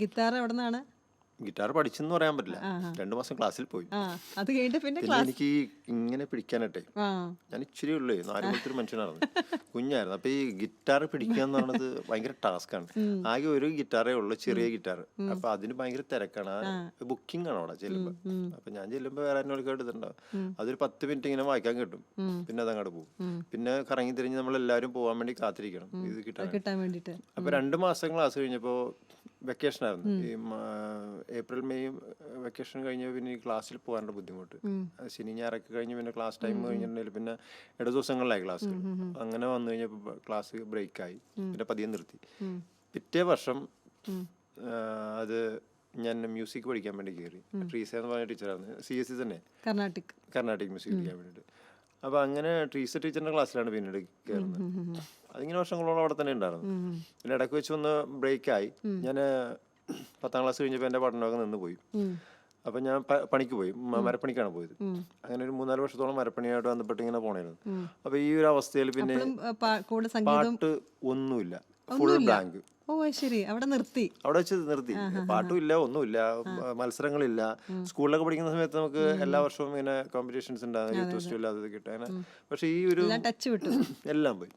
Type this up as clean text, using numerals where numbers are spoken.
Guitar എവിടെ നിന്നാണ്? Guitar പഠിച്ചെന്ന് പറയാൻ പറ്റില്ല. 2 മാസം ക്ലാസ്സിൽ പോയി. അത് കഴിഞ്ഞിട്ട് പിന്നെ പിന്നെ ക്ലാസ്. എനിക്ക് ഇങ്ങനെ പിടിക്കാനട്ടെ ഞാൻ ഇച്ചിരി ഉള്ളേ 4 പോലത്തെ ഒരു മനുഷ്യനായിരുന്നു, കുഞ്ഞായിരുന്നു. അപ്പൊ ഈ ഗിറ്റാർ പിടിക്കുക എന്ന് പറയുന്നത് ഭയങ്കര ടാസ്ക്കാണ്. ആകെ ഒരു ഗിറ്റാറേ ഉള്ളു, ചെറിയ ഗിറ്റാർ. അപ്പൊ അതിന് ഭയങ്കര തിരക്കാണ്, ബുക്കിംഗ് ആണ് അവിടെ ചെല്ലുമ്പോ. അപ്പൊ ഞാൻ ചെല്ലുമ്പോ വേറെ എന്നോട് എടുത്തിട്ടുണ്ടാവും. അതൊരു 10 മിനിറ്റ് ഇങ്ങനെ വായിക്കാൻ കിട്ടും, പിന്നെ അതങ്ങോട്ട് പോകും. പിന്നെ കറങ്ങി തിരിഞ്ഞ് നമ്മൾ എല്ലാവരും പോകാൻ വേണ്ടി കാത്തിരിക്കണം ഇത് കിട്ടാൻ വേണ്ടിട്ട്. അപ്പൊ 2 മാസം ക്ലാസ് കഴിഞ്ഞപ്പോ വെക്കേഷൻ ആയിരുന്നു. ഈ ഏപ്രിൽ മെയ് വെക്കേഷൻ കഴിഞ്ഞ പിന്നെ ഈ ക്ലാസ്സിൽ പോകാനുള്ള ബുദ്ധിമുട്ട്. ശനി ഞായറൊക്കെ കഴിഞ്ഞ് പിന്നെ ക്ലാസ് ടൈം കഴിഞ്ഞിട്ടുണ്ടെങ്കിൽ പിന്നെ ഇട ദിവസങ്ങളിലായി ക്ലാസ്. അങ്ങനെ വന്നു കഴിഞ്ഞപ്പോൾ ക്ലാസ് ബ്രേക്കായി, പിന്നെ പതിയെ നിർത്തി. പിറ്റേ വർഷം അത് ഞാൻ മ്യൂസിക് പഠിക്കാൻ വേണ്ടി കയറി. ട്രീസ എന്ന് പറഞ്ഞ ടീച്ചറായിരുന്നു, CSE തന്നെ, കർണാട്ടിക് മ്യൂസിക് പഠിക്കാൻ വേണ്ടിയിട്ട്. അപ്പോൾ അങ്ങനെ ട്രീസ ടീച്ചറിൻ്റെ ക്ലാസ്സിലാണ് പിന്നീട് കയറുന്നത്. അതിങ്ങനെ വർഷങ്ങളോളം അവിടെ തന്നെ ഉണ്ടായിരുന്നു. പിന്നെ ഇടയ്ക്ക് വെച്ച് ഒന്ന് ബ്രേക്കായി. ഞാൻ 10ാം ക്ലാസ് കഴിഞ്ഞപ്പോൾ എൻ്റെ പഠനമൊക്കെ നിന്ന് പോയി. അപ്പം ഞാൻ പണിക്ക് പോയി, മരപ്പണിക്കാണ് പോയത്. അങ്ങനെ ഒരു 3-4 വർഷത്തോളം മരപ്പണിയായിട്ട് ബന്ധപ്പെട്ട് ഇങ്ങനെ പോണായിരുന്നു. അപ്പോൾ ഈ ഒരു അവസ്ഥയിൽ പിന്നെ പാട്ട് ഒന്നുമില്ല, ഫുൾ ബ്ലാങ്ക്. ഓ ശരി, അവിടെ വെച്ച് നിർത്തി. പാട്ടും ഇല്ല, ഒന്നുമില്ല, മത്സരങ്ങളില്ല. സ്കൂളിലൊക്കെ പഠിക്കുന്ന സമയത്ത് നമുക്ക് എല്ലാ വർഷവും ഇങ്ങനെ കോമ്പറ്റീഷൻസ് ഉണ്ടാകും, യൂത്ത് ഫെസ്റ്റിവൽ അതൊക്കെ കിട്ടാൻ. പക്ഷെ ഈ ഒരു ടച്ച് വിട്ടു, എല്ലാം പോയി.